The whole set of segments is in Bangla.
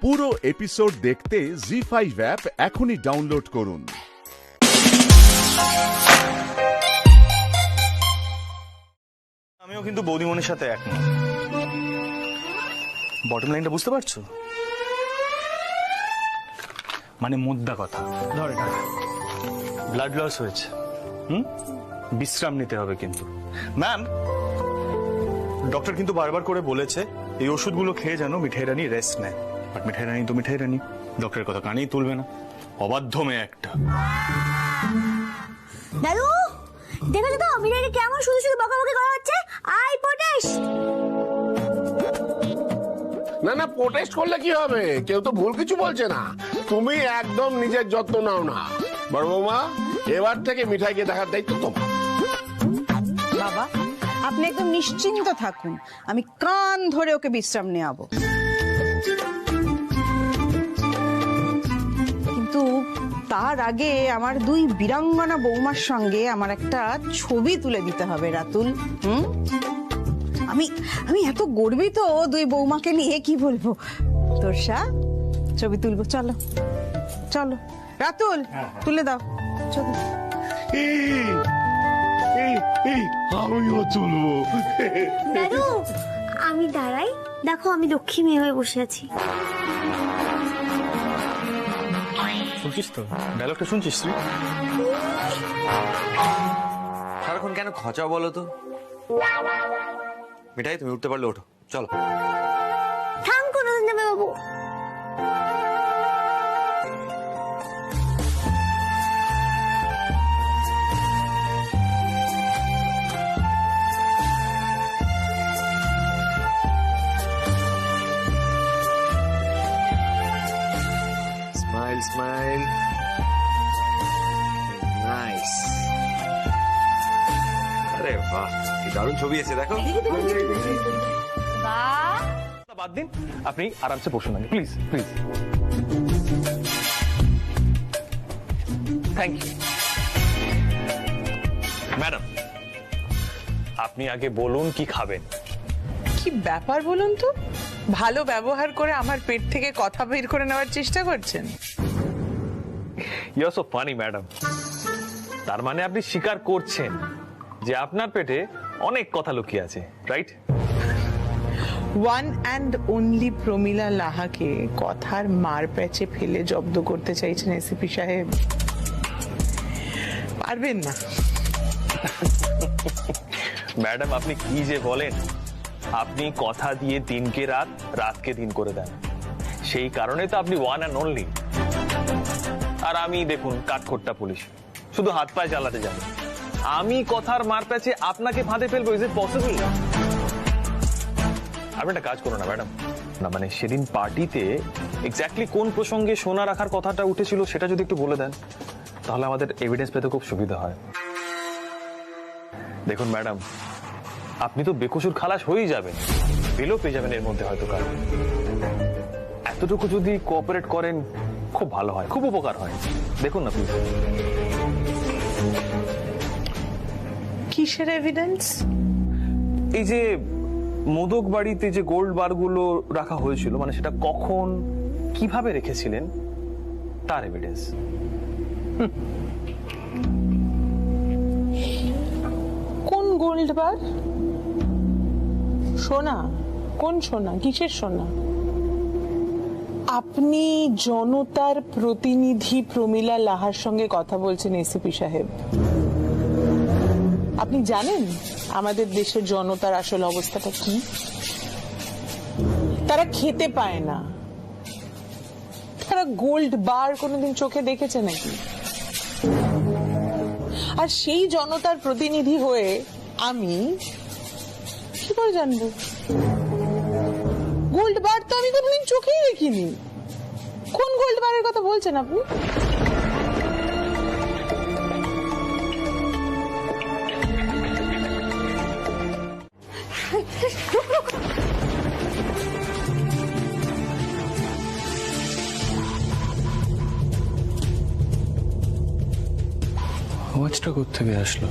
পুরো এপিসোড দেখতে জি5 অ্যাপ এখনই ডাউনলোড করুন। আমিও কিন্তু বৌদিমণির সাথে একমত। বটম লাইনটা বুঝতে পারছো? মানে মোদ্দা কথা, ধর এটা ব্লাড লস হয়েছে, বিশ্রাম নিতে হবে। কিন্তু ম্যাম, ডক্টর কিন্তু বারবার করে বলেছে এই ওষুধগুলো খেয়ে যেন মিঠাই রানী রেস্ট নেয়। বাট মিঠাই রানী তো মিঠাই রানী, ডক্টরের কথা কানেই তুলবে না। অবাধ্য মেয়ে একটা। দাদু দেখো তো মিঠাইকে কেমন শুধু শুধু বকাবকি করা হচ্ছে। I protest. না না, প্রোটেস্ট করলে কি হবে? কেউ তো ভুল কিছু বলছে না। তুমি একদম নিজের যত্ন নাও না। বড় বৌমা, এবার থেকে মিঠাইকে দেখার দায়িত্ব তোমার। বাবা, আপনি একদম নিশ্চিন্ত থাকুন, আমি কান ধরে ওকে বিশ্রাম নেওয়াবো। কিন্তু তার আগে আমার দুই বীরাঙ্গনা বৌমার সঙ্গে আমার একটা ছবি তুলে দিতে হবে রাতুল। আমি এত গর্বিত দুই বৌমাকে নিয়ে, কি বলবো। তোরসা, ছবি তুলবো, চলো চলো। রাতুল, তুলে দাও ছবি। আমিও তুলবো। দাদু আমি দাঁড়াই, দেখো আমি লক্ষ্মী মেয়ে হয়ে বসে আছি। শুনছিস তো ডায়লগটা? শুনছিস তুই? সারাক্ষণ কেন খচাও বলো তো? মিঠাই, তুমি উঠতে পারলে ওঠো, চলো। থাম কোনো নেবে বাবু। Smile smile, nice. আরে বাহ, কি দারুণ ছবি আছে, দেখো। বাদ দিন, আপনি আরামসে বসুন আগে, please please. Thank you madam. আপনি আগে বলুন কি খাবেন। কি ব্যাপার বলুন তো? ভালো ব্যবহার করে আমার পেট থেকে কথা বের করে নেওয়ার চেষ্টা করছেন? You are so funny madam. তার মানে আপনি স্বীকার করছেন যে আপনার পেটে অনেক কথা লুকিয়ে আছে, রাইট? ওয়ান অ্যান্ড অনলি প্রমিলা লাহাকে কথার মার প্যাচে ফেলে জব্দ করতে চাইছেন এসিপি সাহেব। পারবেন না ম্যাডাম, আপনি কি যে বলেন। আপনি কথা দিয়ে দিনকে রাত, রাতকে দিন করে দেন। সেই কারণে তো আপনি ওয়ান অ্যান্ড অনলি। আর আমি দেখুন কাঠখোট্টা পুলিশ, শুধু হাত পায়ে চালাতে যাবে। আমি কথার মার প্যাচে আপনাকে ফাঁদে ফেলবো? Is it possible? আপনি একটা কাজ করুন না ম্যাডাম, না মানে সেদিন পার্টিতে এক্স্যাক্টলি কোন প্রসঙ্গে সোনা রাখার কথাটা উঠেছিল সেটা যদি একটু বলে দেন, তাহলে আমাদের এভিডেন্স পেতে খুব সুবিধা হয়। দেখুন ম্যাডাম, আপনি তো বেকসুর খালাস হয়েই যাবেন, বেলও পেয়ে যাবেন এর মধ্যে হয়তো কাল। এতটুকু যদি কোঅপারেট করেন খুব ভালো হয়, খুব উপকার হয়। দেখুন না প্লিজ। কিসের এভিডেন্স? এই যে মোদক বাড়িতে যে গোল্ড বারগুলো রাখা হয়েছিল, মানে সেটা কখন কিভাবে রেখেছিলেন তার এভিডেন্স। কোন গোল্ড বার? সোনা? কোন সোনা? কিসের সোনা? আপনি জনতার প্রতিনিধি প্রমিলা লাহার সঙ্গে কথা বলছেন এসিপি সাহেব। আপনি জানেন আমাদের দেশের জনতার আসল অবস্থাটা কি? তারা খেতে পায় না। তারা গোল্ড বার কোনোদিন চোখে দেখেছে নাকি? আর সেই জনতার প্রতিনিধি হয়ে আমি কি করে জানবো? গোল্ড বার তো আমি কোনোদিন চোখেই দেখিনি। কোন গোল্ড বারের কথা বলছেন আপনি? আওয়াজটা কোত্থেকে আসলো?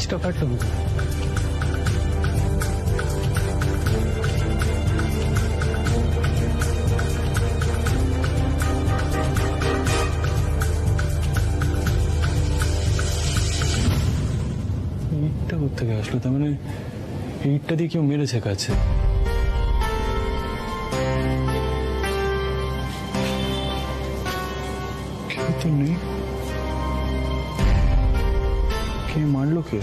পিচটা কাটলো কি? ইটটা কোথেকে আসলো? তার মানে ইটটা দিয়ে কেউ মেরেছে কাছে। কেউ তো নেই। কে মারলো কে?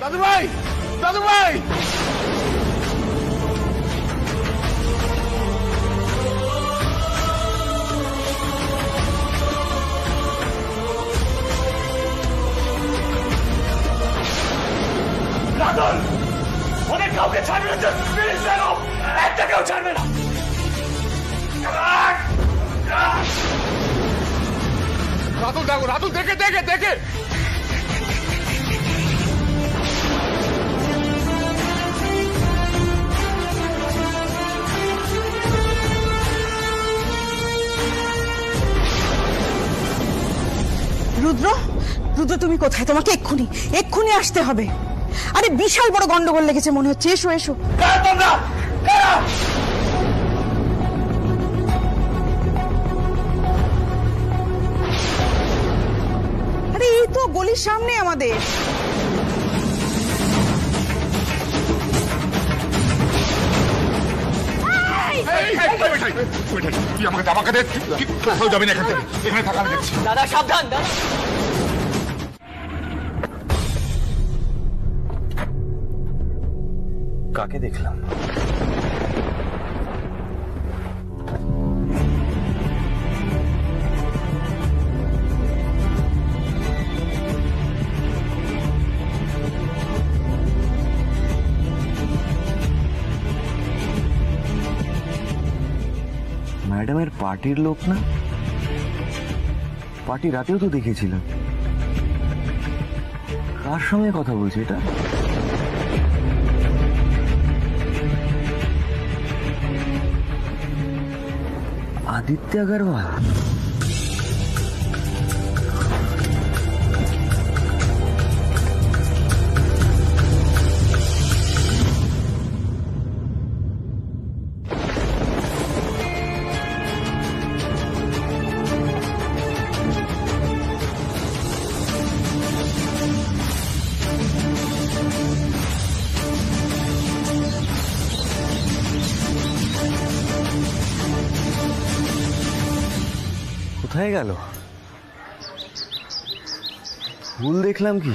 দাদু ভাই, দাদু ভাই, ওদের কাউকে ছাড়বে না, একটা কেউ ছাড়বে না। রাতুল দেখো, রাতুল দেখে দেখে দেখে। রুদ্র, রুদ্র তুমি কোথায়? তোমাকে এক্ষুনি এক্ষুনি আসতে হবে। আরে বিশাল বড় গন্ডগোল লেগেছে মনে হচ্ছে। এসো এসো। আরে এই তো গলির সামনে আমাদের। তুই আমাকে দাবাকে দে, কোথাও যাবি না এখান থেকে, এখানে থাকা আমি দেখছি। দাদা সাবধান দাদা। কাকে দেখলাম? ম্যাডামের পার্টির লোক না? পার্টি রাতেও তো দেখেছিলাম। কার সঙ্গে কথা বলছে এটা? আদিত্য আগরওয়াল। কোথায় গেল? ভুল দেখলাম কি?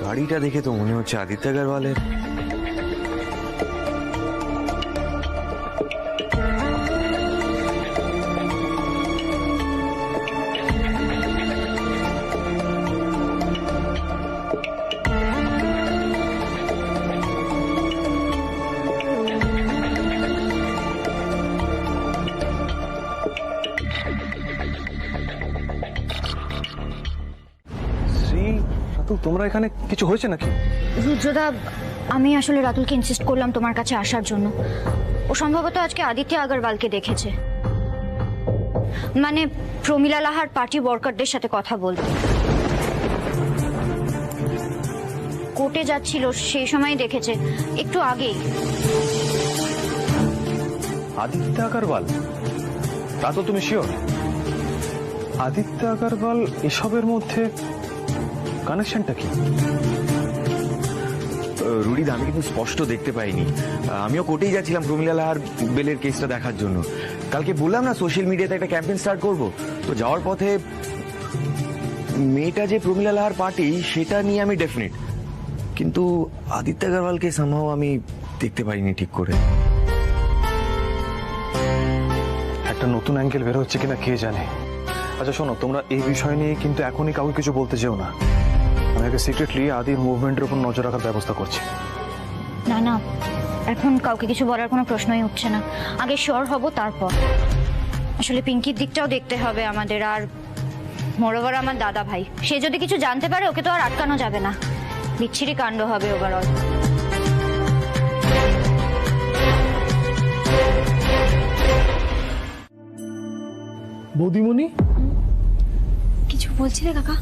গাড়িটা দেখে তো মনে হচ্ছে আদিত্য আগরওয়ালের। তোমরা এখানে কিছু হয়েছে নাকি? রুদ্রদা, আমি আসলে রাতুলকে ইনসিস্ট করলাম তোমার কাছে আসার জন্য। ও সম্ভবত আজকে আদিত্য আগরওয়ালকে দেখেছে, মানে প্রমীলা লাহার পার্টি ওয়ার্কারদের সাথে কথা বলতে। কোর্টে যাচ্ছিল সেই সময় দেখেছে, একটু আগেই। আদিত্য আগরওয়াল? তা তো তুমি শিওর? আদিত্য আগরওয়াল এসবের মধ্যে কানেকশনটা কি? রুডিদ, আমি কিন্তু স্পষ্ট দেখতে পাইনি। আমিও কোর্টেই যাচ্ছিলাম প্রমীলা লাহার বেলের কেসটা দেখার জন্য। কালকে বললাম না সোশ্যাল মিডিয়াতে একটা ক্যাম্পেইন স্টার্ট করব, তো যাওয়ার পথে মেয়েটা যে প্রমীলা লাহার পার্টি সেটা নিয়ে আমি ডেফিনেট, কিন্তু আদিত্য আগরওয়ালকে সামহাও আমি দেখতে পাইনি ঠিক করে। একটা নতুন অ্যাঙ্গেল বের হচ্ছে কিনা কে জানে। আচ্ছা শোনো, তোমরা এই বিষয় নিয়ে কিন্তু এখনই কাউকে কিছু বলতে যেও না। আমি আগে সিক্রেটলি আদির মুভমেন্টের উপর নজর রাখার ব্যবস্থা করছি। না না, এখন কাউকে কিছু বলার কোনো প্রশ্নই উঠছে না। আগে শিওর হব তারপর। আসলে পিঙ্কির দিকটাও দেখতে হবে আমাদের, আর মোরওভার আমার দাদা ভাই, সে যদি কিছু জানতে পারে ওকে তো আর আটকানো যাবে না, বিচ্ছিরি কাণ্ড হবে ওভারঅল। বৌদিমণি, কিছু বলছিলে কাকা?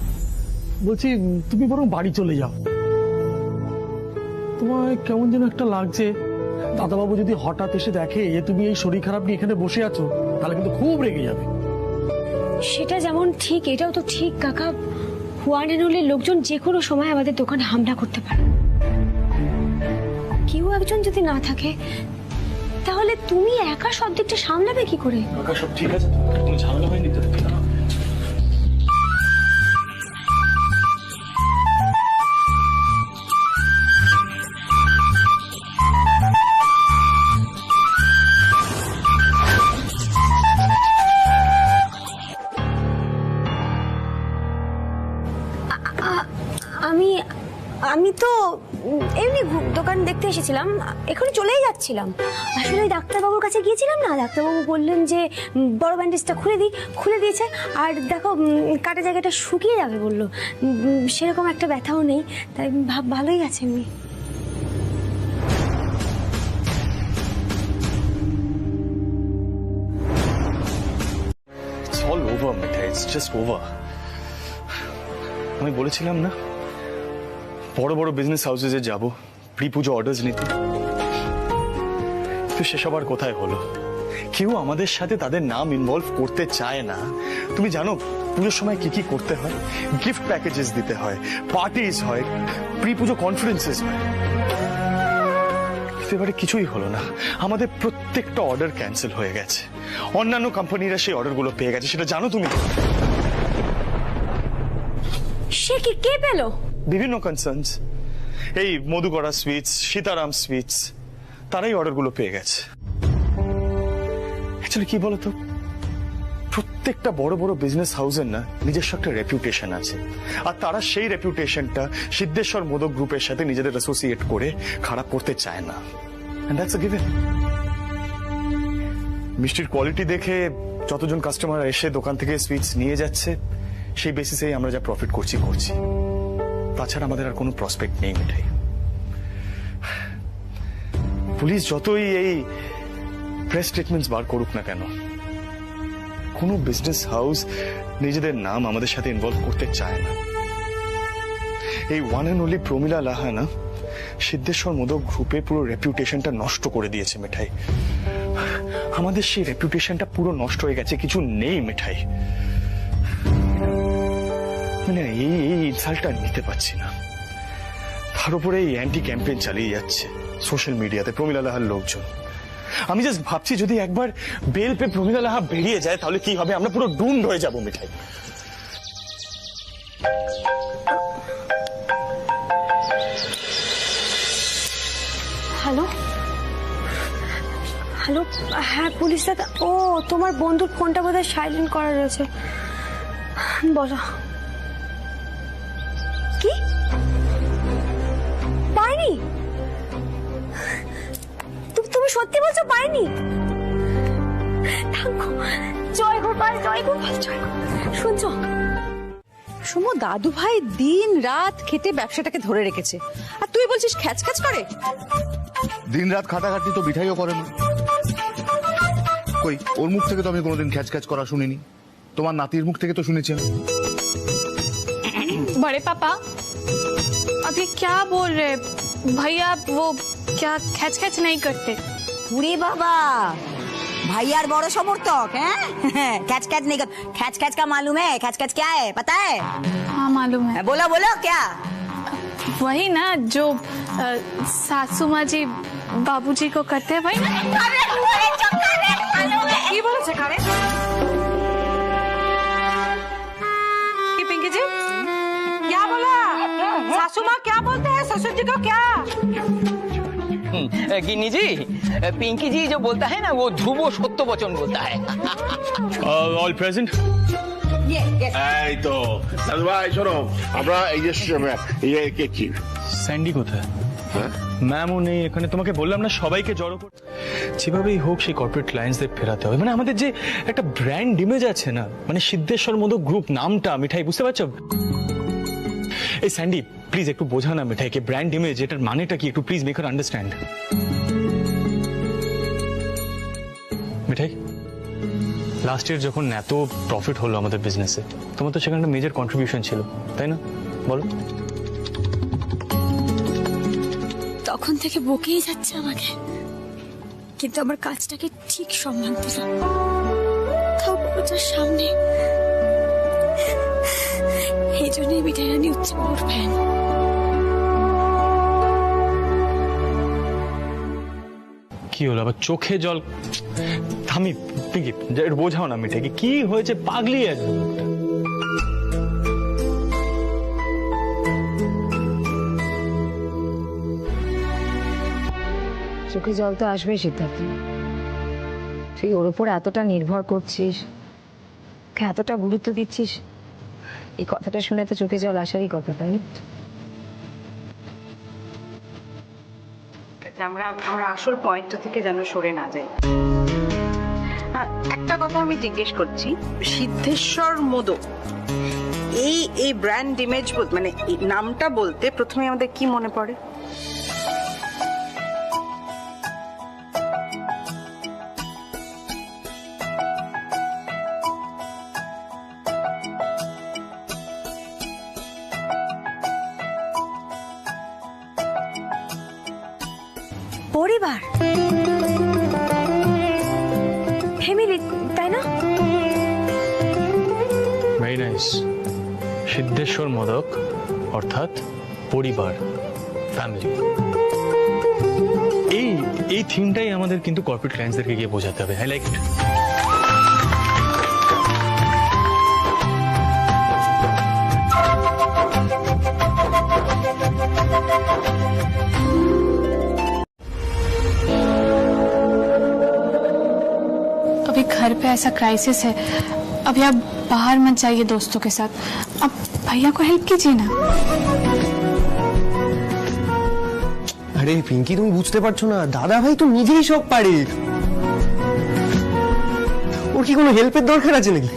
বলছি তুমি বরং বাড়ি চলে যাও। তোমায় কেমন যেন একটা লাগছে। দাদাবাবু যদি হঠাৎ এসে দেখে যে তুমি এই শরীর খারাপ নিয়ে এখানে বসে আছো, তাহলে কিন্তু খুব রেগে যাবে। সেটা যেমন ঠিক, এটাও তো ঠিক কাকা। ওয়ান অ্যান্ড অনলি লোকজন যে কোনো সময় আমাদের দোকানে হামলা করতে পারে। কেউ একজন যদি না থাকে, তাহলে তুমি একা সব দিকটা সামলাবে কি করে? সব ঠিক আছে তো? কোনো ঝামেলা হয়নি তো? আমি আমি তো এমনি দোকান দেখতে এসেছিলাম, এখন চলেই যাচ্ছিলাম। আসলে ওই ডাক্তারবাবুর কাছে গিয়েছিলাম না, ডাক্তারবাবু বললেন যে বড় ব্যান্ডেজটা খুলে দিয়েছে, আর দেখো কাটা জায়গাটা শুকিয়ে যাবে বললো, সেরকম একটা ব্যথাও নেই, তাই ভালোই আছে এমনি। It's all over, Mithai. It's just over. আমি বলেছিলাম না বড় বড় বিজনেস হাউসে যাব প্রি পুজো অর্ডার্স নিতে, তো সেসব আর কোথায় হলো? কেউ আমাদের সাথে তাদের নাম ইনভলভ করতে চায় না। তুমি জানো পুজোর সময় কি কি করতে হয়? গিফট প্যাকেজেস দিতে হয়, পার্টিজ হয়, প্রি পুজো কনফারেন্সেস হয়। এবারে কিছুই হলো না, আমাদের প্রত্যেকটা অর্ডার ক্যান্সেল হয়ে গেছে। অন্যান্য কোম্পানিরা সেই অর্ডারগুলো পেয়ে গেছে, সেটা জানো তুমি? সে কি, কে পেল? বিভিন্ন কনসার্নস, এই মধুকরা সুইটস, সীতারাম সুইটস, তারাই অর্ডারগুলো পেয়ে গেছে। অ্যাকচুয়ালি কি বলতো, প্রত্যেকটা বড় বড় বিজনেস হাউসের না নিজস্ব একটা রেপুটেশন আছে, আর তারা সেই রেপুটেশনটা সিদ্ধেশ্বর মোদক গ্রুপের সাথে নিজেদের অ্যাসোসিয়েট করে খারাপ করতে চায় না। And that's a given. মিষ্টির কোয়ালিটি দেখে যতজন কাস্টমার এসে দোকান থেকে সুইটস নিয়ে যাচ্ছে, সেই বেসিসেই আমরা যা প্রফিট করছি। তাছাড়া আমাদের আর কোনো প্রসপেক্ট নেই মিঠাই। পুলিশ যতই এই প্রেস স্টেটমেন্টস বার করুক না কেন, কোনো বিজনেস হাউস নিজেদের নাম আমাদের সাথে ইনভলভ করতে চায় না। এই ওয়ান অ্যান্ড অনলি প্রমিলা লাহা না সিদ্ধেশ্বর মোদক গ্রুপে পুরো রেপুটেশনটা নষ্ট করে দিয়েছে মিঠাই। আমাদের সেই রেপুটেশনটা পুরো নষ্ট হয়ে গেছে, কিছু নেই মিঠাই। মানে এই ইনসাল্টটা নিতে পারছি না। তার উপরে এই অ্যান্টি ক্যাম্পেইন চালিয়ে যাচ্ছে সোশ্যাল মিডিয়াতে প্রমিলা লাহার লোকজন। আমি জাস্ট ভাবছি যদি একবার বেল পে প্রমিলা লাহা বেরিয়ে যায় তাহলে কি হবে? আমরা পুরো ডুমড হয়ে যাব মিঠাই। হ্যালো হ্যালো, হ্যাঁ পুলিশ দাদা। ও, তোমার বন্ধুর ফোনটা বোধহয় সাইলেন্ট করা রয়েছে। বলো কি পাইনি? তুমি সত্যি বলছো পাইনি? জয় গোপাল, জয় গোপাল, জয় গোপাল। শুনছো সুমো, দাদু ভাই দিন রাত খেতে ব্যবসাটাকে ধরে রেখেছে, আর তুই বলছিস খ্যাচ খ্যাচ করে? দিন রাত খাটাখাটি তো মিঠাইও করে না। কই, ওর মুখ থেকে তো আমি কোনোদিন খ্যাচ খ্যাচ করা শুনিনি। তোমার নাতির মুখ থেকে তো শুনেছি। बड़े पापा अब ये क्या बोल रहे भैया? वो क्या खैच खैच नहीं करते? पूरे बाबा भैया बड़ो समर्थक हैं। खैच खैच नहीं कर, खैच खैच का मालूम है? खैच खैच क्या है पता है? हाँ मालूम है। बोलो बोलो क्या? वही ना जो सासू माँ जी बाबूजी को करते हैं, वही ना? কি বলেছে কারে? কি পিঙ্কি জি क्या बोला? सासू माँ क्या बोलते हैं ससुर जी को? क्या गिन्नी जी, पिंकी जी जो बोलता है ना वो ध्रुव सत्य वचन बोलता है। All present. এই তো দাদু ভাই শোনো, আমরা এই যে স্যান্ডি কোথায়? ম্যামও নেই এখানে, তোমাকে বললাম না সবাইকে জড়ো করতে। যেভাবেই হোক সেই কর্পোরেট ক্লায়েন্টসদের ফেরাতে হবে। মানে আমাদের যে একটা ব্র্যান্ড ইমেজ আছে না, মানে সিদ্ধেশ্বর মোদক গ্রুপ নামটা, মিঠাই বুঝতে পারছো? এই স্যান্ডি প্লিজ একটু বোঝা না মিঠাইকে ব্র্যান্ড ইমেজ এটার মানেটা কি, একটু please make her understand. Mithai, last year যখন এত প্রফিট হলো আমাদের বিজনেসে, তোমার তো সেখানে মেজর কন্ট্রিবিউশন ছিল, তাই না? বলো। তখন থেকে বকেই যাচ্ছে আমাকে, কিন্তু আমার কাজটাকে ঠিক সম্মান দিল, তাও প্রচার সামনে। এই জন্যই মিঠাই রানী হচ্ছে ওর ফ্যান। কি হলো আবার চোখে জল? থামি পিঙ্কি, বোঝাও না মিঠাইকে কি হয়েছে, পাগলি একদম। চোখে জল তো আসবে সিদ্ধার্থ, তুই ওর উপর এতটা নির্ভর করছিস, ওকে এতটা গুরুত্ব দিচ্ছিস, এই কথাটা শুনে তো চোখে জল আসারই কথা, তাই না? আমরা আসল পয়েন্টটা থেকে যেন সরে না যাই। একটা কথা আমি জিজ্ঞেস করছি, সিদ্ধেশ্বর মোদক এই ব্র্যান্ড ইমেজ মানে এই নামটা বলতে প্রথমে আমাদের কি মনে পড়ে? পরিবার, ফ্যামিলি, তাই না? Very nice. সিদ্ধেশ্বর মোদক অর্থাৎ পরিবার, ফ্যামিলি। এই থিমটাই আমাদের কিন্তু কর্পোরেট ক্লায়েন্টসদেরকে গিয়ে বোঝাতে হবে। I like it. अभी घर पे ऐसा क्राइसिस है, अभी आप बाहर मत जाइए दोस्तों के साथ, आप भैया को हेल्प कीजिए ना। আরে পিঙ্কি, তুমি বুঝতে পারছো না, দাদা ভাই তো নিজেই সব পারে, ওর কি কোনো হেল্পের দরকার আছে নাকি?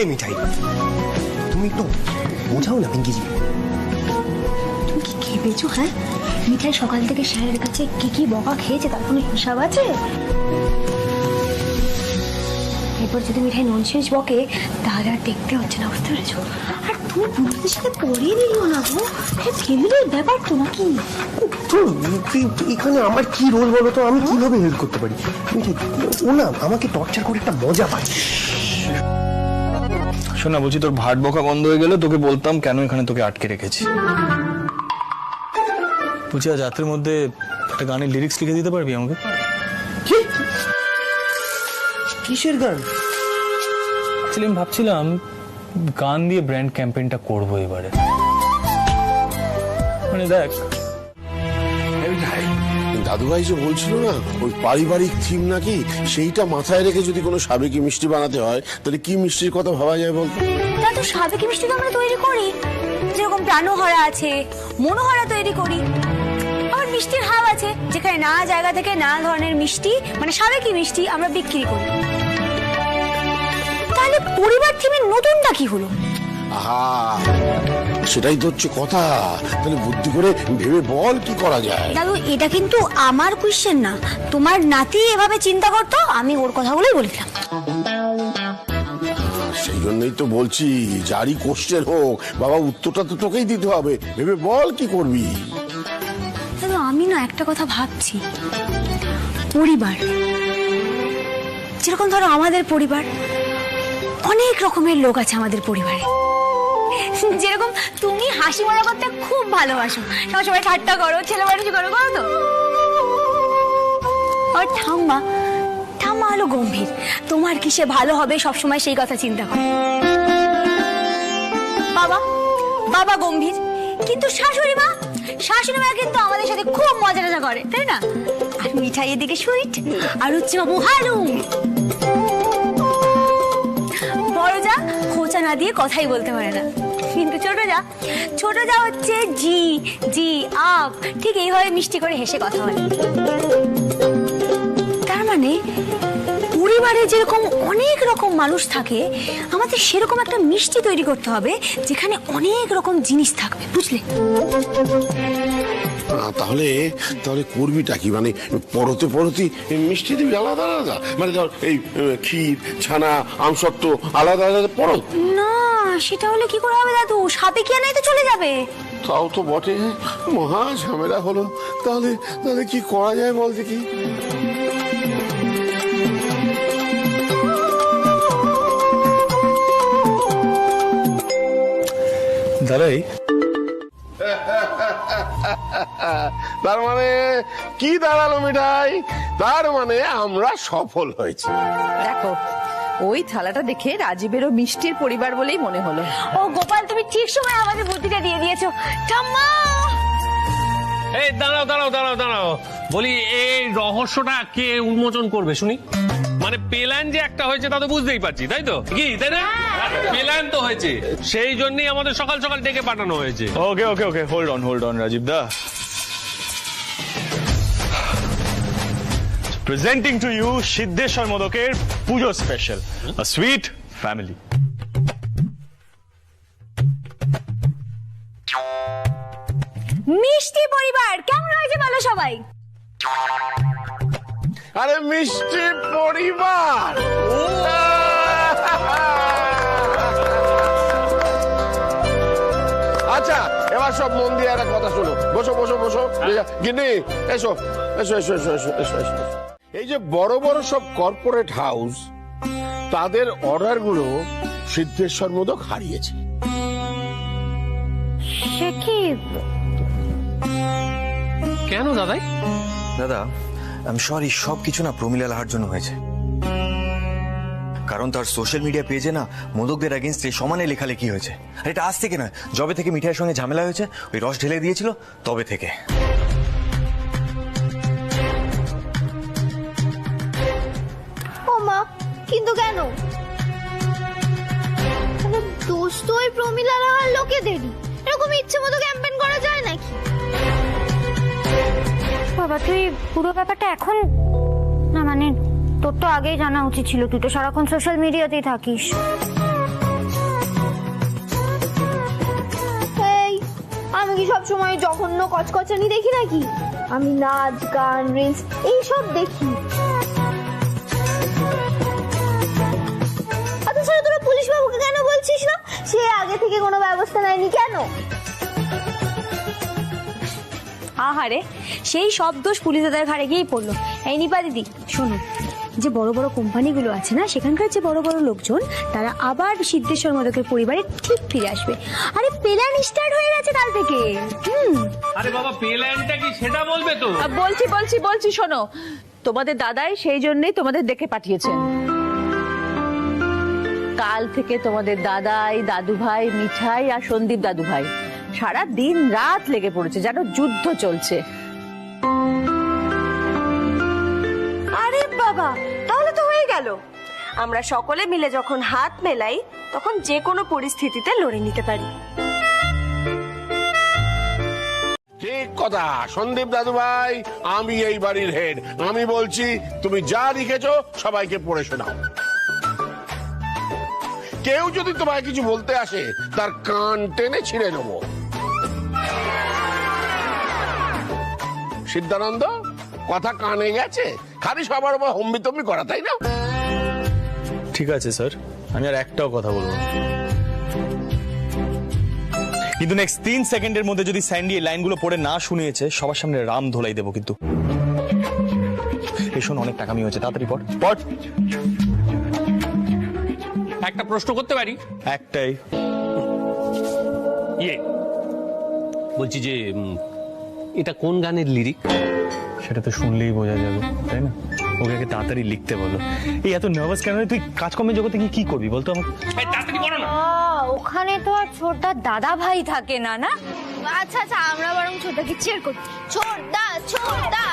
এই মিঠাই, তুমি একটু বোঝাও না পিঙ্কিজি। তুমি কি খেয়েছো? হ্যাঁ, মিঠাই সকাল থেকে স্যারের কাছে কি কি বকা খেয়েছে তার কোনো হিসাব আছে? এরপর যদি মিঠাই ননসেন্স বকে তাহলে আর দেখতে হচ্ছে না, বুঝতে পেরেছো? আর তুমি বন্ধুদের সাথে পড়িয়ে দিও না গো, ফ্যামিলির ব্যাপার তো নাকি। এখানে আমার কি রোল বলো তো, আমি কিভাবে হেল্প করতে পারি? ও না আমাকে টর্চার করে একটা মজা পায়। শোনা, বলছি তোর ভাট বকা বন্ধ হয়ে গেলে তোকে বলতাম কেন এখানে তোকে আটকে রেখেছি। বলছি আজ রাতের মধ্যে একটা গানের লিরিক্স লিখে দিতে পারবি আমাকে? কিসের গান? আমি ভাবছিলাম গান দিয়ে ব্র্যান্ড ক্যাম্পেইনটা করবো এবারে। মানে দেখ, দাদুভাই যে বলছিল না ওই পারিবারিক থিম নাকি, সেইটা মাথায় রেখে যদি কোনো সাবেকি মিষ্টি বানাতে হয় তাহলে কি মিষ্টির কথা ভাবা যায় বলতো? তা তো সাবেকি মিষ্টি তো আমরা তৈরি করি, যেরকম প্রাণহরা আছে, মনোহরা তৈরি করি। আর মিষ্টির হাব আছে, যেখানে না জায়গা থেকে না ধরনের মিষ্টি মানে সাবেকি মিষ্টি আমরা বিক্রি করি। তাহলে পরিবার থিমের নতুনটা কি হলো? আহা, সেটাই তো হচ্ছে কথা। তাহলে বুদ্ধি করে ভেবে বল কি করা যায়। দাদু, এটা কিন্তু আমার কোয়েশ্চেন না, তোমার নাতি এভাবে চিন্তা করতো, আমি ওর কথাগুলোই বলেছিলাম। সেই জন্যই তো বলছি, যারই কোশ্চেন হোক বাবা, উত্তরটা তো তোকেই দিতে হবে। ভেবে বল কি করবি। দাদু, আমি না একটা কথা ভাবছি, পরিবার যেরকম ধরো আমাদের পরিবার, অনেক রকমের লোক আছে আমাদের পরিবারে। যেরকম তুমি হাসি মজা করতে খুব ভালোবাসো, সবসময় ঠাট্টা করো, ছেলে মানুষ করো, করো তো। আর ঠাম্মা হলো গম্ভীর, তোমার কিসে ভালো হবে সবসময় সেই কথা চিন্তা করো। বাবা গম্ভীর, কিন্তু শাশুড়ি মা কিন্তু আমাদের সাথে খুব মজা টজা করে, তাই না? আর মিঠাই এদিকে সুইট, আর হচ্ছে বাবু হালুম। বড় যা খোঁচা না দিয়ে কথাই বলতে পারে না। কিন্তু ছোট যা হচ্ছে জি জি আপ, ঠিক এইভাবে মিষ্টি করে হেসে কথা বলে। তার মানে পরিবারে যেরকম অনেক রকম মানুষ থাকে, আমাদের সেরকম একটা মিষ্টি তৈরি করতে হবে যেখানে অনেক রকম জিনিস থাকবে, বুঝলে? তাহলে তাহলে করবিটা কি? মানে পরতে পরতে মিষ্টি দিবি আলাদা আলাদা, মানে ধর এই ক্ষীর ছানা আমসত্ত্ব আলাদা আলাদা পরত? না, সেটা হলে কি করে হবে দাদু? সাথে কি আনাই তো চলে যাবে। তাও তো বটে, মহা ঝামেলা হলো। তাহলে তাহলে কি করা যায় বলতে কি? দাঁড়াই, তার মানে কি দাঁড়ালো মিঠাই? তার মানে আমরা সফল হয়েছি। দেখো, ওই থালাটা দেখে রাজীবেরও মিষ্টির পরিবার বলেই মনে হলো। ও গোপাল, তুমি ঠিক সময় আমাদের বুদ্ধিটা দিয়ে দিয়েছো। ঠাম্মা, এই দাঁড়াও দাঁড়াও দাঁড়াও দাঁড়াও, বলি এই রহস্যটা কে উন্মোচন করবে শুনি? মানে প্ল্যান যে একটা হয়েছে তা তো বুঝতেই পারছি, তাই তো? কি তাই না? প্ল্যান তো হয়েছে, সেই জন্যই আমাদের সকাল সকাল ডেকে পাঠানো হয়েছে। Okay okay okay, hold on Rajib দা। প্রেজেন্টিং টু ইউ সিদ্ধেশ্বর মোদকের পুজো স্পেশাল, আ সুইট ফ্যামিলি। মিষ্টি পরিবার কেমন হয়েছে বলো সবাই? আরে মিষ্টি পরিবার, আচ্ছা এবার সব মন দিয়ে একটা কথা শোনো। বসো বসো বসো, গিন্নি এসো এসো এসো এসো এসো এসো এসো। এই যে বড় বড় সব কর্পোরেট হাউস, তাদের অর্ডার গুলো সিদ্ধেশ্বর মোদক হারিয়েছে। সে কি? কেন দাদাই? দাদা আমি সরি, সব কিছু না প্রমিলা লাহার জন্য হয়েছে। কারণ তার সোশ্যাল মিডিয়া পেজে না মোদকদের এগেইনস্টে সমানে লেখালেখি হয়েছে। আর এটা আজ থেকে নয়, যবে থেকে মিঠাইয়ের সঙ্গে ঝামেলা হয়েছে, ওই রস ঢেলে দিয়েছিল তবে থেকে। ও মা, কিন্তু কেন? দোষ তো ওই প্রমিলা লাহার লোকেদেরই। এরকম ইচ্ছে মতো ক্যাম্পেইন করা যায় নাকি? বাবা, তুই পুরো ব্যাপারটা এখন না, মানে তোর তো আগেই জানা উচিত ছিল, তুই তো সারাক্ষণ সোশ্যাল মিডিয়াতেই থাকিস। এই, আমি কি সবসময় জঘন্য কচকচানি দেখি নাকি? আমি নাচ গান রিলস এইসব দেখি। আচ্ছা, তোরা পুলিশ বাবুকে কেন বলছিস না? সে আগে থেকে কোনো ব্যবস্থা নেয়নি কেন? আহারে, সেই সব দোষ পুলিশ দাদার ঘাড়ে গিয়েই পড়লো। এই নিপা দিদি শোনো, যে বড় বড় কোম্পানিগুলো আছে না, সেখানকার যে বড় বড় লোকজন, তারা আবার সিদ্ধেশ্বর মোদকের পরিবারে ঠিক ফিরে আসবে। আরে প্ল্যান স্টার্ট হয়ে গেছে কাল থেকে। আরে বাবা, প্ল্যানটা কি সেটা বলবে তো? বলছি শোনো, তোমাদের দাদাই সেই জন্যই তোমাদের ডেকে পাঠিয়েছেন। কাল থেকে তোমাদের দাদাই, দাদু ভাই, মিঠাই আর সন্দীপ দাদু ভাই সারা দিন রাত লেগে পড়েছে, যেন যুদ্ধ চলছে। আরে বাবা, তাহলে তো হয়ে গেল। আমরা সকলে মিলে যখন হাত মেলাই, তখন যে কোনো পরিস্থিতিতে লড়ে নিতে পারি। ঠিক কথা সন্দীপ দাদু ভাই, আমি এই বাড়ির হেড। আমি বলছি, তুমি যা লিখেছো সবাইকে পড়ে শোনাও। কেউ যদি তোমায় কিছু বলতে আসে, তার কান টেনে ছিঁড়ে নেবো। সিদ্ধানন্দ, কথা কানে গেছে? খালি সবার উপর হম্বিতম্বি করা, তাই না? ঠিক আছে স্যার, আমি আর একটাও কথা বলবো না। কিন্তু নেক্সট 3 সেকেন্ডের মধ্যে যদি স্যান্ডি এই লাইনগুলো পড়ে না শুনিয়েছে, সবার সামনে রাম ধোলাই দেবো কিন্তু। এই শোন, অনেক টাকামি হয়েছে, তাড়াতাড়ি পড়। একটা প্রশ্ন করতে পারি? একটাই। বলছি যে এটা কোন গানের লিরিক? সেটা তো শুনলেই বোঝা যাবে, তাই না? ওকে তাড়াতাড়ি লিখতে বলো। এই এত নার্ভাস কেন? তুই কাজকর্মের জগতে কি করবি বলতো আমাকে? তাড়াতাড়ি করো না। ওখানে তো আর ছোটদা দাদা ভাই থাকে না, না? আচ্ছা আচ্ছা, আমরা বরং ছোটদাকে চেয়ার করি। ছোটদা ছোটদা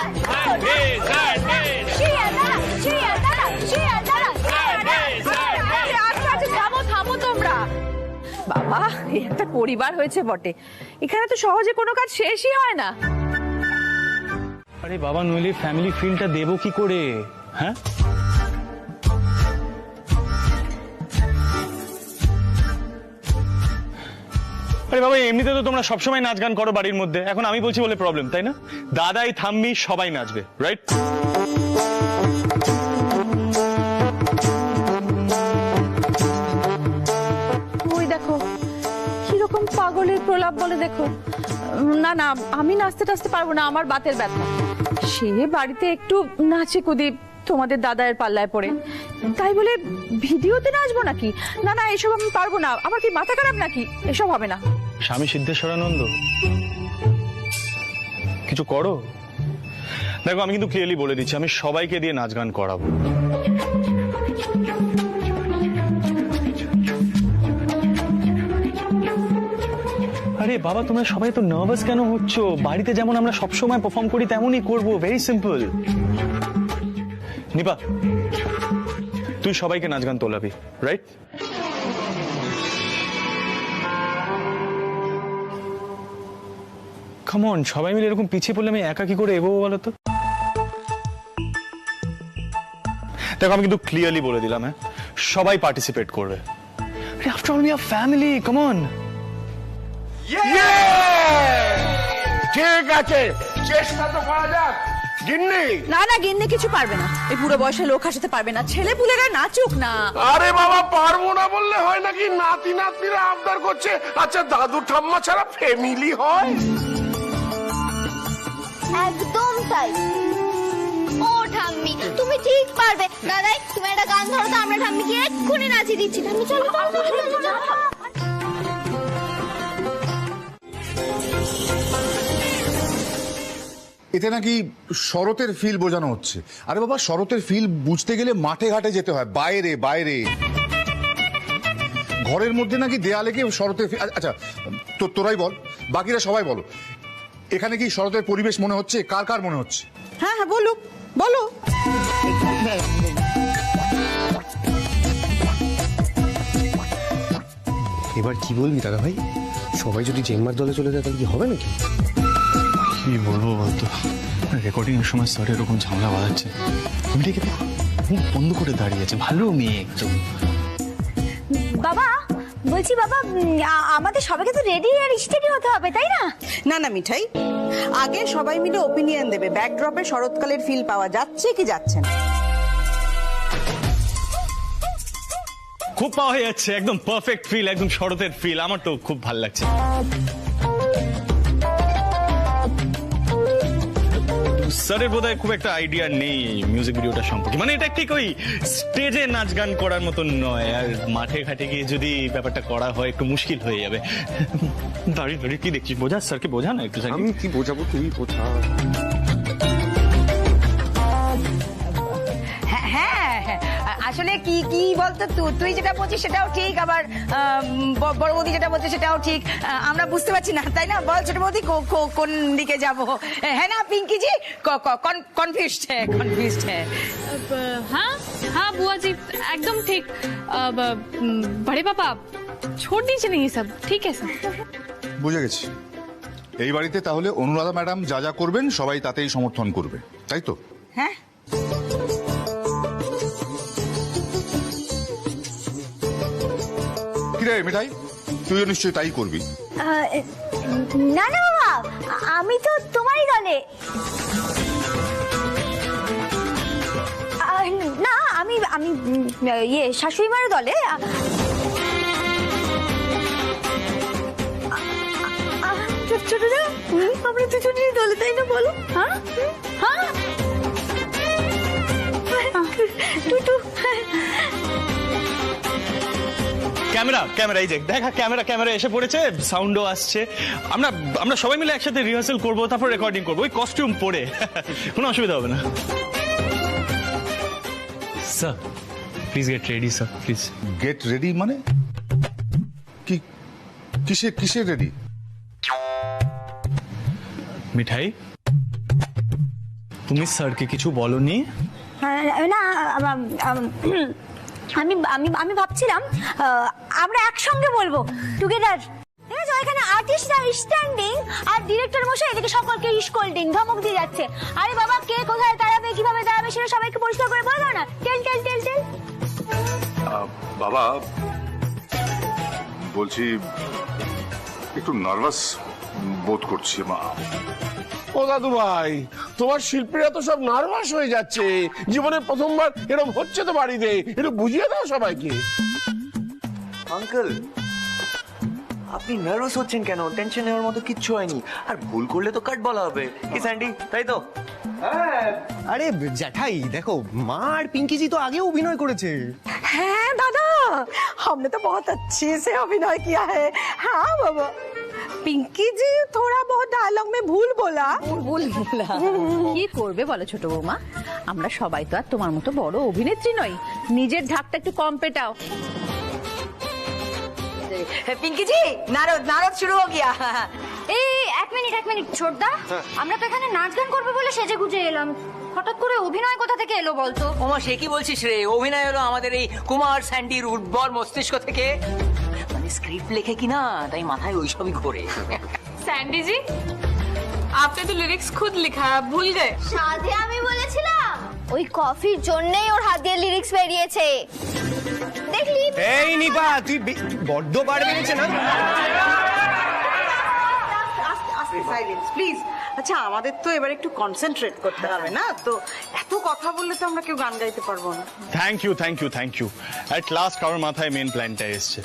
থামো তোমরা। বাবা, একটা পরিবার হয়েছে বটে, এখানে তো সহজে কোনো কাজ শেষই হয় না। আরে বাবা, নইলে ফ্যামিলি ফিলটা দেবো কি করে? হ্যাঁ, আরে বাবা, এমনিতে তো তোমরা সবসময় নাচ গান করো বাড়ির মধ্যে, এখন আমি বলছি বলে প্রবলেম, তাই না? দাদাই থাম্মি সবাই নাচবে, রাইট? ওই দেখো কিরকম পাগলের প্রলাপ বলে, দেখো। না না, আমি নাচতে টাচতে পারবো না, আমার বাতের ব্যথা। সে বাড়িতে একটু নাচে কুদি তোমাদের দাদায়ের পাল্লায় পড়ে, তাই বলে ভিডিওতে নাচবো নাকি? না না, এসব আমি পারবো না। আমার কি মাথা খারাপ নাকি? এসব হবে না। স্বামী সিদ্ধেশ্বরানন্দ, কিছু করো। দেখো, আমি কিন্তু ক্লিয়ারলি বলে দিচ্ছি, আমি সবাইকে দিয়ে নাচ গান করাবো। আরে বাবা, তোমরা সবাই তো নার্ভাস কেন হচ্ছ? বাড়িতে যেমন আমরা সবসময় পারফর্ম করি তেমনই করবো, ভেরি সিম্পল। নিপা, তুই সবাইকে নাচ গান তোলাবি, রাইট? কাম অন, সবাই মিলে এরকম পিছিয়ে পড়লে আমি একা কি করে এগোবো বলো তো? দেখো, আমি কিন্তু ক্লিয়ারলি বলে দিলাম, হ্যাঁ, সবাই পার্টিসিপেট করবে। After all we are family, come on. ঠিক আছে, চেষ্টা তো করা যাক। গিন্নি, না না, গিন্নি কিছু পারবে না, এই বুড়ো বয়সে লোক হাসাতে পারবে না। ছেলে পুলেরা নাচুক না। আরে বাবা, পারবো না বললে হয় নাকি? নাতি নাতনিরা আবদার করছে। আচ্ছা, দাদু ঠাম্মা ছাড়া ফ্যামিলি হয়? একদম তাই। ও ঠাম্মি, তুমি ঠিক পারবে। দাদাই, তুমি একটা গান ধরো তো, আমরা ঠাম্মিকে এক্ষুনি নাচিয়ে দিচ্ছি। ঠাম্মি চলো চলো। এতে নাকি শরতের ফিল বোঝানো হচ্ছে। আরে বাবা, শরতের ফিল বুঝতে গেলে মাঠে ঘাটে যেতে হয়, বাইরে বাইরে। ঘরের মধ্যে নাকি দেয়ালে কি শরতের ফিল? আচ্ছা, তোরাই বল, বাকিরা সবাই বলো, এখানে কি শরতের পরিবেশ মনে হচ্ছে? কার কার মনে হচ্ছে? হ্যাঁ হ্যাঁ, বলো বলো। এবার কি বলবি দাদা ভাই? সবাই যদি জেম্মার দলে চলে যায় তাহলে কি হবে নাকি? কি বলবো বলতো, রেকর্ডিং এর সময় স্যার এরকম ঝামেলা বাজাচ্ছে। তুমি ঠিক মুখ বন্ধ করে দাঁড়িয়ে আছে, ভালো মেয়ে একদম। বাবা, বলছি বাবা, আমাদের সবাইকে তো রেডি আর স্টেডি হতে হবে, তাই না? না না মিঠাই, আগে সবাই মিলে ওপিনিয়ন দেবে ব্যাকড্রপে শরৎকালের ফিল পাওয়া যাচ্ছে কি যাচ্ছে না। খুব পাওয়া যাচ্ছে, একদম পারফেক্ট ফিল, একদম শরতের ফিল। আমার তো খুব ভালো লাগছে। স্যারের বোধহয় খুব একটা আইডিয়া নেই মিউজিক ভিডিওটা সম্পর্কে, মানে এটা ঠিক ওই স্টেজে নাচ গান করার মতন নয়, আর মাঠে ঘাটে গিয়ে যদি ব্যাপারটা করা হয় একটু মুশকিল হয়ে যাবে। দাঁড়িয়ে দাঁড়িয়ে কি দেখছিস? বোঝা, স্যারকে বোঝা না একটু। আমি কি বোঝাবো, তুই বোঝা। হ্যাঁ, আসলে কি কি বলতো, তুই যেটা বলছিস সেটাও ঠিক, আবার বড় বৌদি যেটা বলছে সেটাও ঠিক। আমরা বুঝতে পারছি না, তাই না? বল ছোট বৌদি, কোন দিকে যাব? হ্যাঁ না পিঙ্কি জি, কনফিউজড হ্যাঁ। हाँ हाँ बुआ जी, एकदम ठीक। बड़े पापा छोड़ दीजिए ना ये सब, ठीक है सब। বুঝে গেছি। এই বাড়িতে তাহলে অনুরাধা ম্যাডাম যা যা করবেন সবাই তাতেই সমর্থন করবে, তাই তো? হ্যাঁ, কিরে মিঠাই, তুইও নিশ্চয়ই তাই করবি। না না বাবা, আমি তো তোমারই দলে। না, আমি আমি ইয়ে শাশুড়ি মায়ের দলে। ছোটরা আমরা দুজনেরই দলে, তাই না? বলো। হ্যাঁ হ্যাঁ, টুটু। ক্যামেরা এই যে দেখা, ক্যামেরা এসে পড়েছে, সাউন্ডও আসছে। আমরা সবাই মিলে একসাথে রিহার্সাল করবো, তারপর রেকর্ডিং করবো, ওই কস্টিউম পরে। কোনো অসুবিধা হবে না। Sir please get ready, sir please. Get ready মানে কি? কিসের রেডি? মিঠাই, তুমি স্যারকে কিছু বলনি? না, আমি আমি আমি ভাবছিলাম আমরা একসঙ্গে বলবো টুগেদার। এখানে আর্টিস্টরা স্ট্যান্ডিং আর ডিরেক্টর মশাই এদিকে সকলকে স্কোল্ডিং ধমক দিয়ে যাচ্ছে। আরে বাবা, কে কোথায় দাঁড়াবে, কিভাবে দাঁড়াবে সেটা সবাইকে পরিষ্কার করে বলো না। টেল টেল টেল টেল। বাবা বলছি একটু নার্ভাস বোধ করছি মা। ও দাদু ভাই, তোমার শিল্পীরা তো সব নার্ভাস হয়ে যাচ্ছে, জীবনে প্রথমবার এরকম হচ্ছে তো বাড়িতে, একটু বুঝিয়ে দাও সবাইকে। আঙ্কেল, আপনি নার্ভাস হচ্ছেন কেন? টেনশন নেওয়ার মতো কিচ্ছু হয়নি। আর ভুল করলে তো কাট বলা হবে, কি স্যান্ডি, তাই তো? আরে জ্যাঠাই দেখো, মা আর পিঙ্কি জি তো আগেও অভিনয় করেছে। হ্যাঁ দাদা, हमने तो बहुत अच्छे से अभिनय किया है। हाँ बाबा, पिंकी जी थोड़ा बहुत डायलॉग में भूल बोला। কি করবে বলো ছোট বৌমা, আমরা সবাই তো আর তোমার মতো বড় অভিনেত্রী নই, নিজের ঢাকটা একটু কম পেটাও। পিঙ্কি জি, নারদ নারদ শুরু হয়ে গিয়া। এই এক মিনিট ছোটদা, আমরা তো এখানে নাচ গান করবো বলে সেজে গুজে এলাম, হঠাৎ করে অভিনয় কোথা থেকে এলো বলতো? ওমা, সে কি বলছিস রে? অভিনয় হলো আমাদের এই কুমার স্যান্ডির উর্বর মস্তিষ্ক থেকে। মানে স্ক্রিপ্ট লেখে কিনা, তাই মাথায় ওইসবই ঘোরে। सैंडी जी, आपने तो लिरिक्स खुद लिखा है, भूल गए? সাধে আমি বলেছিলাম, ওই কফির জন্যই ওর হাত দিয়ে লিরিক্স বেরিয়েছে, দেখলি? এই নিপা, তুই বড্ড বার বেড়েছে না? Silence please. আচ্ছা, আমাদের তো এবার একটু কনসেন্ট্রেট করতে হবে না তো, এত কথা বললে তো আমরা কেউ গান গাইতে পারবো না। থ্যাংক ইউ এট লাস্ট কারোর মাথায় মেন প্ল্যানটা এসছে।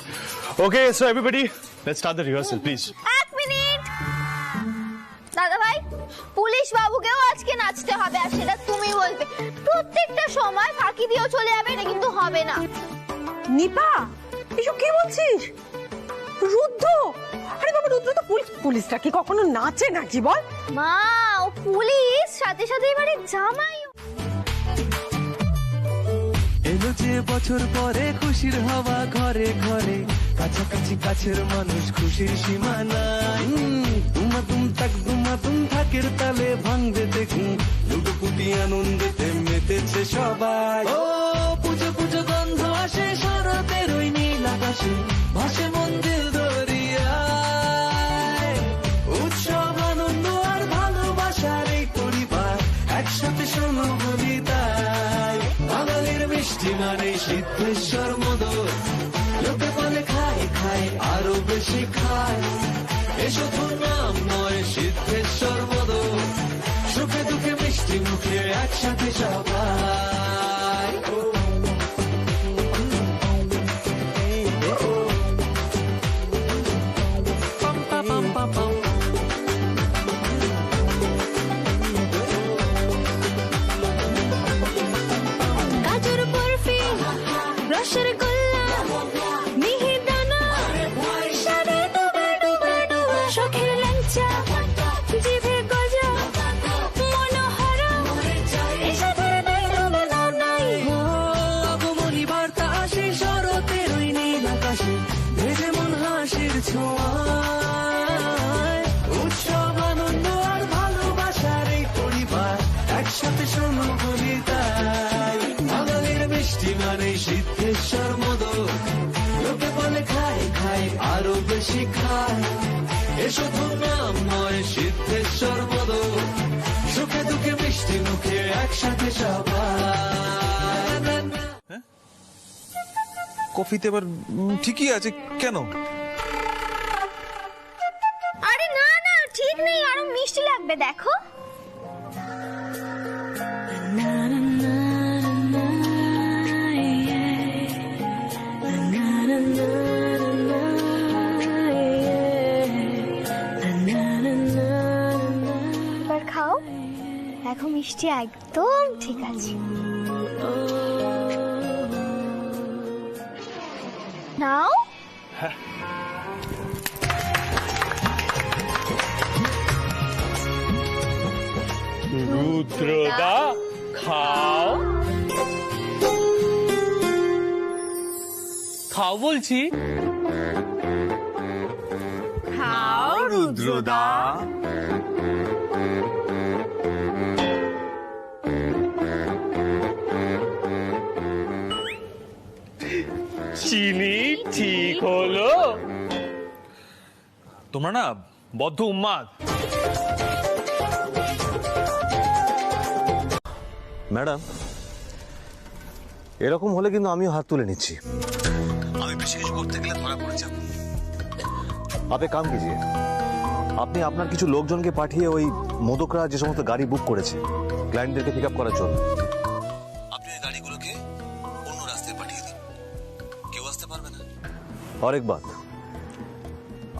Okay, so everybody let's start the rehearsal please. এক মিনিট দাদা ভাই, পুলিশ বাবুকেও আজকে নাচতে হবে, আর সেটা তুমি বলবে। প্রত্যেকটা সময় ফাঁকি দিয়েও চলে যাবে, এটা কিন্তু হবে না। নিপা, এসব কি বলছিস? রুদ্র, আরে বাবা, রুদ্র তো পুলিশটা কি কখনো নাচে নাকি বল? মা, ও পুলিশ, সাথে সাথে এবারে জামাই। এলো যে বছর পরে খুশির হাওয়া ঘরে ঘরে, কাছাকাছি কাছের মানুষ খুশির সীমা নাই। দুমা তুম থাকের তালে ভাঙবে দেখুন, লুটোপুটি আনন্দেতে মেতেছে সবাই। ও পুজো পুজো গন্ধ আসে শরতের ওই নীল আকাশে, ভাসে মন্দির দরিয়ায়। উৎসব আনন্দ আর ভালোবাসার এই পরিবার, একসাথে শোনো বলি তাই। বাঙালির মিষ্টি মানে সিদ্ধেশ্বর মোদক, লোকে বলে খায় খায় আরো বেশি খায়। এ শুধু নাম নয়, সিদ্ধেশ্বর মোদক, সুখে দুঃখে মিষ্টি মুখে একসাথে সবাই। কাজুর বরফি, রসের গোল্লা, মিহিদানা, সাদা ডুবা ডুবা ডুবা, শখের ল্যাংচা, জিভে গজা, মনোহরা, এসে ধরে নাই রুমে নাও নাই। আগমনী বার্তা আসে শরতের ওই নীল আকাশে, ভেজে মন হাসির ছোঁয়ায়। উৎসব আনন্দ আর ভালোবাসার এই পরিবার, একসাথে শোনো বলি তাই। বাঙালির মিষ্টি মানে সিদ্ধেশ্বর মোদক, লোকে বলে খায় খায় আরো বেশি খায়। এ শুধু নাম নয়, সিদ্ধেশ্বর মোদক, সুখে দুঃখে মিষ্টি মুখে একসাথে সবাই। কফিতে এবার ঠিকই আছে কেন? আরে না না, ঠিক নেই, আরো মিষ্টি লাগবে, দেখো। এবার খাও, দেখো মিষ্টি একদম ঠিক আছে। নাও। রুদ্রদা, খাও খাও বলছি। খাও রুদ্রদা। তোমরা না বদ্ধ উন্মাদ। ম্যাডাম, এরকম হলে কিন্তু আমিও হাত তুলে নিচ্ছি। আমি বেশি কিছু করতে গেলে ধরা পড়ে যাব। আপনি কাম কিজিয়ে, আপনি আপনার কিছু লোকজনকে পাঠিয়ে ওই মোদকরা যে সমস্ত গাড়ি বুক করেছে ক্লায়েন্টদেরকে পিক আপ করার জন্য, আপনি ওই গাড়িগুলোকে অন্য রাস্তায় পাঠিয়ে দিন। কেউ আসতে পারবে না। और एक बात,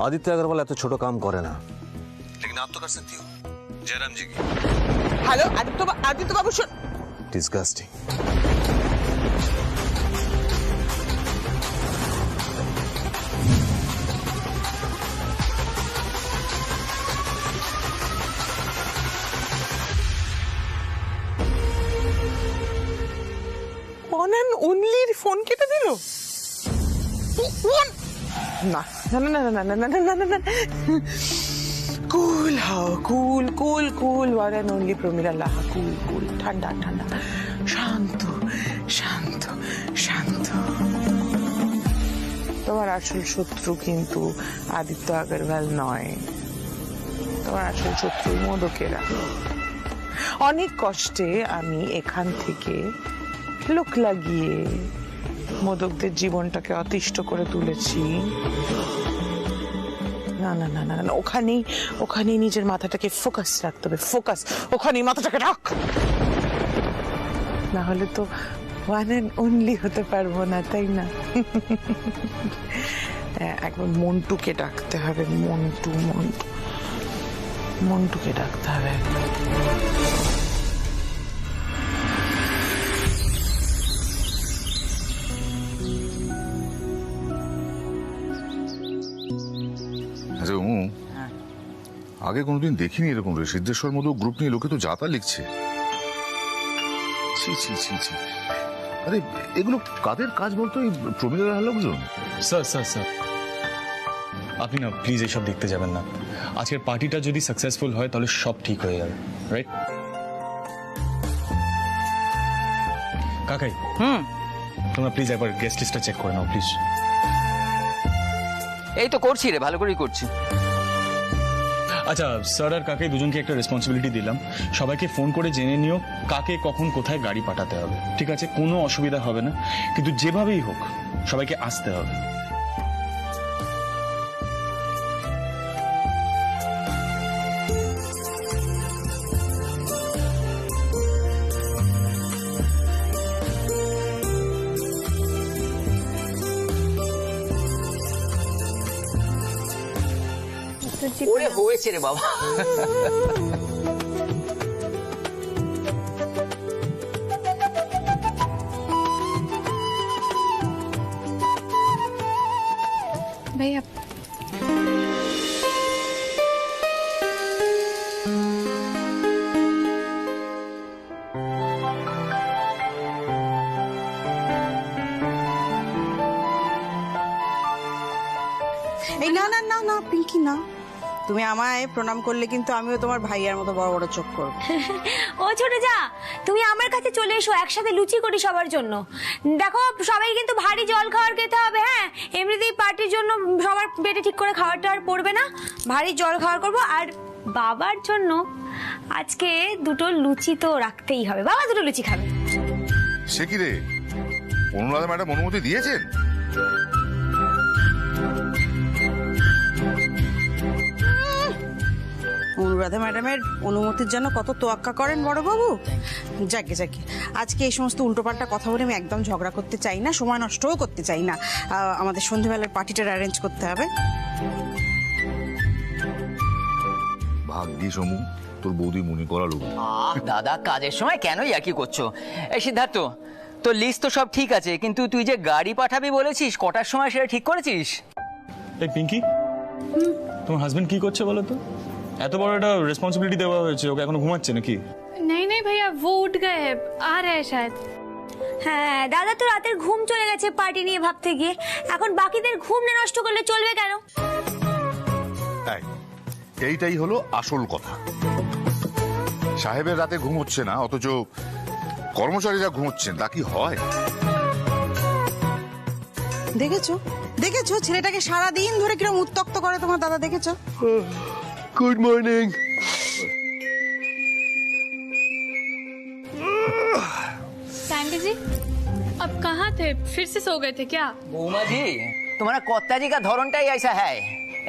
आदित्य अग्रवाल এত ছোট কাম করে না, लेकिन आप तो कर सकती हो जयराम जी की। Hello Aditya Babu, disgusting. One and অনলির phone কেটে দিল। না না না না না না না না না, cool how, cool cool cool, one and only Pramila Laha, cool cool, ঠান্ডা ঠান্ডা, শান্ত শান্ত শান্ত। তোমার আসল শত্রু কিন্তু আদিত্য আগরওয়াল নয়, তোমার আসল শত্রু মোদকেরা। অনেক কষ্টে আমি এখান থেকে লোক লাগিয়ে মোদকদের জীবনটাকে অতিষ্ঠ করে তুলেছি। না না না না না, ওখানেই নিজের মাথাটাকে ফোকাস রাখতে হবে, ফোকাস, ওখানেই মাথাটাকে রাখ, না হলে তো ওয়ান অ্যান্ড অনলি হতে পারবো না, তাই না? একবার মন্টুকে ডাকতে হবে, মন্টুকে ডাকতে হবে। আচ্ছা আগে কোনোদিন দেখিনি এরকম রে, সিদ্ধেশ্বর মতো গ্রুপ নিয়ে লোকে তো যাতা লিখছে। ছি ছি ছি ছি, আরে এগুলো কাদের কাজ বলতো? এই প্রমীলা লোকজন? স্যার স্যার স্যার, আপনি না প্লিজ এইসব দেখতে যাবেন না। আজকের পার্টিটা যদি সাকসেসফুল হয় তাহলে সব ঠিক হয়ে যাবে, রাইট? কাকাই, তোমরা প্লিজ একবার গেস্ট লিস্টটা চেক করে নাও প্লিজ। এই তো করছি রে, ভালো করেই করছি। আচ্ছা স্যার আর কাকে দুজনকে একটা রেসপন্সিবিলিটি দিলাম, সবাইকে ফোন করে জেনে নিও কাকে কখন কোথায় গাড়ি পাঠাতে হবে, ঠিক আছে? কোনো অসুবিধা হবে না, কিন্তু যেভাবেই হোক সবাইকে আসতে হবে। ওরে হয়েছে রে বাবা। भैया এই না না না না পিঙ্কি না, তুমি আমায় প্রণাম করলে কিন্তু আমিও তোমার ভাইয়ার মতো বড় বড় চোখ করব। ও ছোট যা, তুমি আমার কাছে চলে এসো, একসাথে লুচি করি সবার জন্য। দেখো সবাই কিন্তু ভারী জল খাবার খেতে হবে, হ্যাঁ? এমনিতেই পার্টির জন্য সবার পেটে ঠিক করে খাবারটা আর পড়বে না, ভারী জল খাবার করবো। আর বাবার জন্য আজকে দুটো লুচি তো রাখতেই হবে, বাবা দুটো লুচি খাবে। সে কি রে, অনুরাধা ম্যাডাম অনুমতি দিয়েছেন? অনুরাধা ম্যাডামের অনুমতির জন্য কত তোয়াক্কা করেন বড়বাবু। যাকে যাকে, আজকে এই সমস্ত উল্টোপাল্টা কথা বলে আমি একদম ঝগড়া করতে চাই না, সময় নষ্টও করতে চাই না। আমাদের সন্ধ্যেবেলার পার্টিটার অ্যারেঞ্জ করতে হবে। ভাগ্যি সমু, তোর বৌদি মনে করালো। দাদা কাজের সময় কেন ইয়ার্কি করছো? এই সিদ্ধার্থ, তোর লিস্ট তো সব ঠিক আছে, কিন্তু তুই যে গাড়ি পাঠাবি বলেছিস, কটার সময় সেটা ঠিক করেছিস? এই পিঙ্কি, তোমার হাজবেন্ড কি করছে বলো তো? এত বড় একটা রেসপন্সিবিলিটি দেওয়া হয়েছে, ওকে এখনো ঘুমাচ্ছে নাকি? नहीं नहीं भैया, वो उठ गए हैं, आ रहे हैं शायद। হ্যাঁ, দাদা তো রাতের ঘুম চলে গেছে পার্টি নিয়ে ভাবতে গিয়ে, এখন বাকিদের ঘুম নষ্ট করলে চলবে কেন? এইটাই হলো আসল কথা। সাহেবের রাতে ঘুম হচ্ছে না, অথচ কর্মচারীরা ঘুমোচ্ছেন, তা কি হয়? দেখেছো দেখেছো ছেলেটাকে সারা দিন ধরে কিরকম উত্তক্ত করে তোমার দাদা, দেখেছো? Good morning. सैंडी जी अब कहाँ थे, फिर से सो गए थे क्या? বৌমা জি তোমার কর্তা জি কা ধরনটাই ऐसा है।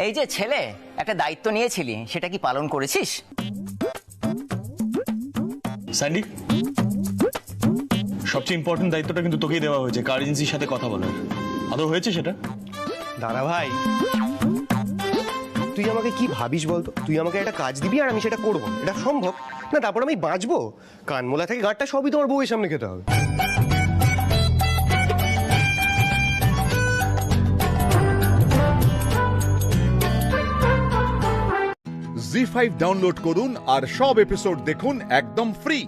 এই যে ছেলে একটা দায়িত্ব নিয়েছিলি সেটা কি পালন করেছিস? স্যান্ডি, সবচেয়ে ইম্পর্টেন্ট দায়িত্বটা কিন্তু তোকেই দেওয়া হয়েছে, কার এজেন্সির সাথে কথা বলার। আদৌ হয়েছে সেটা? দাদা ভাই, তুই আমাকে কি ভাবিস বলতো? তুই আমাকে একটা কাজ দিবি আর আমি সেটা করব, এটা সম্ভব না? তারপর আমি বাঁচবো? কানমোলা থেকে গাঁটটা সবই তোমার বউয়ের সামনে খেতে হবে। জি5 ডাউনলোড করুন আর সব এপিসোড দেখুন একদম ফ্রি।